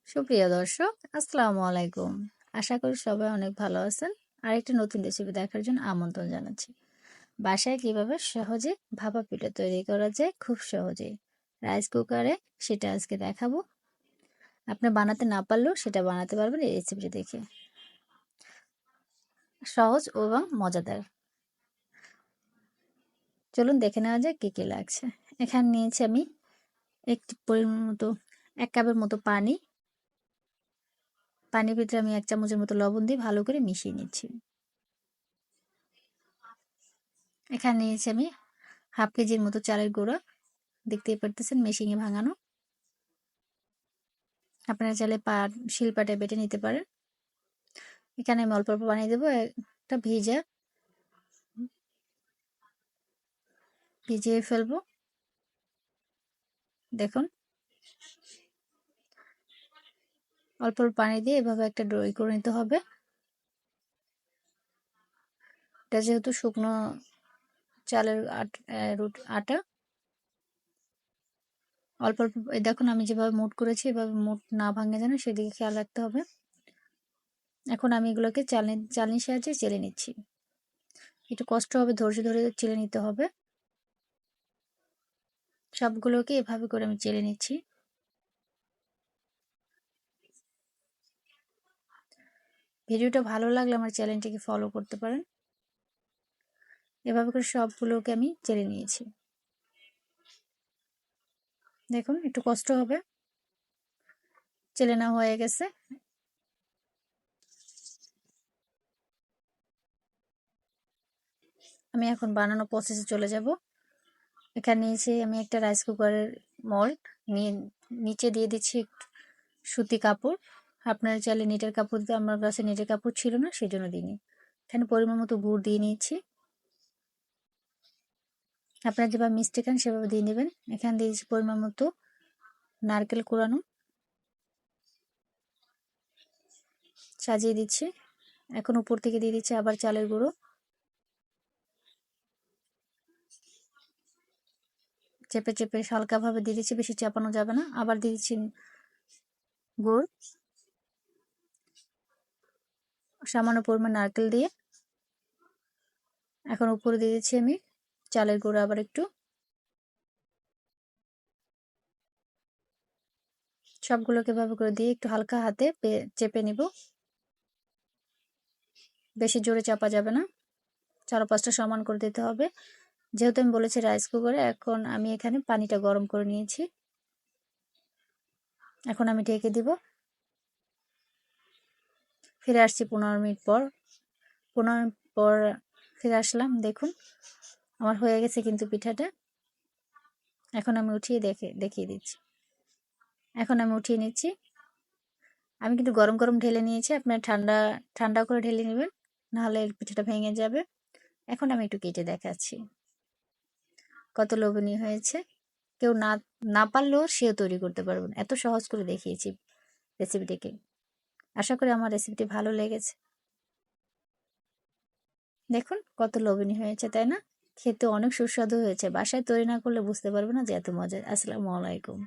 সুপ্রিয় দর্শক, আসসালামু আলাইকুম। আশা করি সবাই অনেক ভালো আছেন। আরেকটি নতুন রেসিপি দেখার জন্য আমন্ত্রণ জানাচ্ছি। বাসায় কিভাবে সহজে ভাপা পিঠা তৈরি করা যায় খুব সহজেই রাইস কুকারে, সেটা আজকে দেখাবো। আপনি বানাতে না পারলেও সেটা বানাতে পারবেন এই রেসিপিটি দেখে। সহজ এবং মজাদার। চলুন দেখে নেওয়া যায় কি কি লাগছে। এখানে নিয়েছি আমি একটি পরিমাণ মতো 1 কাপের মতো পানি। পানির ভিতরে আমি 1 চামচের মতো লবণ দিয়ে ভালো করে মিশিয়ে নিচ্ছি। এখানে নিয়েছি আমি হাফ কেজির মতো চালের গুঁড়া, দেখতেই পারতেছেন মেশিনে ভাঙানো। আপনারা চাইলে শিলপাটায় বেটে নিতে পারেন। এখানে আমি অল্প অল্প বানিয়ে দেবো। একটা ভিজিয়ে ফেলবো। দেখুন, অল্প অল্প পানি দিয়ে এভাবে একটা ডো করে নিতে হবে। এটা যেহেতু শুকনো চালের আটা, অল্প অল্প দেখুন আমি যেভাবে মুট করেছি, এভাবে মুট না ভাঙে যেন সেদিকে খেয়াল রাখতে হবে। এখন আমি এগুলোকে চালনির সাহায্যে চেলে নিচ্ছি। একটু কষ্ট হবে, ধৈর্য ধরে চেলে নিতে হবে। সবগুলোকে এভাবে করে আমি চেলে নিচ্ছি। ভিডিওটা ভালো লাগলে আমার চ্যানেলটিকে ফলো করতে পারেন। এভাবে করে সবগুলোকে আমি চেলে নিয়েছি। দেখুন, একটু কষ্ট হবে, চেলে নেওয়া হয়ে গেছে। আমি এখন বানানো প্রসেসে চলে যাব। এখানে নিয়েছি আমি একটা রাইস কুকারের মোল্ড নিয়ে নিচে দিয়ে দিচ্ছি সুতি কাপড়। আপনারা চাইলে নেটের কাপড় দিতে, আমার কাছে নেটের কাপড় ছিল না, সেই জন্য দিইনি। এখানে পরিমাণ মতো গুড় দিয়ে নিয়েছি। আপনারা যেভাবে মিষ্টি খান সেভাবে দিয়ে নেবেন। এখানে দিয়ে দিচ্ছি পরিমাণ মতো নারকেল কোরানো, সাজিয়ে দিচ্ছি। এখন উপর থেকে দিয়ে দিচ্ছি আবার চালের গুঁড়ো। চেপে চেপে হালকাভাবে দিয়ে দিচ্ছি, বেশি চাপানো যাবে না। আবার দিয়ে দিচ্ছি গুড়, সামান্য পরিমাণ নারকেল দিয়ে। এখন উপরে দিয়ে দিচ্ছি আমি চালের গুঁড়ো আবার একটু। সবগুলোকে ভাবে করে দিয়ে একটু হালকা হাতে চেপে নিব। বেশি জোরে চাপা যাবে না, চারপাশটা সমান করে দিতে হবে। যেহেতু আমি বলেছি রাইস কুকারে, এখন আমি এখানে পানিটা গরম করে নিয়েছি। এখন আমি ঢেকে দিব। ফিরে আসছি 15 মিনিট পর। 15 মিনিট পর ফিরে আসলাম। দেখুন, আমার হয়ে গেছে কিন্তু পিঠাটা। এখন আমি উঠিয়ে দেখিয়ে দিচ্ছি। এখন আমি উঠিয়ে নিচ্ছি। আমি কিন্তু গরম গরম ঢেলে নিয়েছি, আপনার ঠান্ডা ঠান্ডা করে ঢেলে নেবেন, নাহলে পিঠাটা ভেঙে যাবে। এখন আমি একটু কেটে দেখাচ্ছি কত লোভনীয় হয়েছে। কেউ না না পারলেও সেও তৈরি করতে পারবেন, এত সহজ করে দেখিয়েছি রেসিপিটিকে। আশা করি আমার রেসিপিটি ভালো লেগেছে। দেখুন কত লোভনীয় হয়েছে, তাই না? খেতে অনেক সুস্বাদু হয়েছে। বাসায় তৈরি না করলে বুঝতে পারবে না যে এত মজা। আসসালামু আলাইকুম।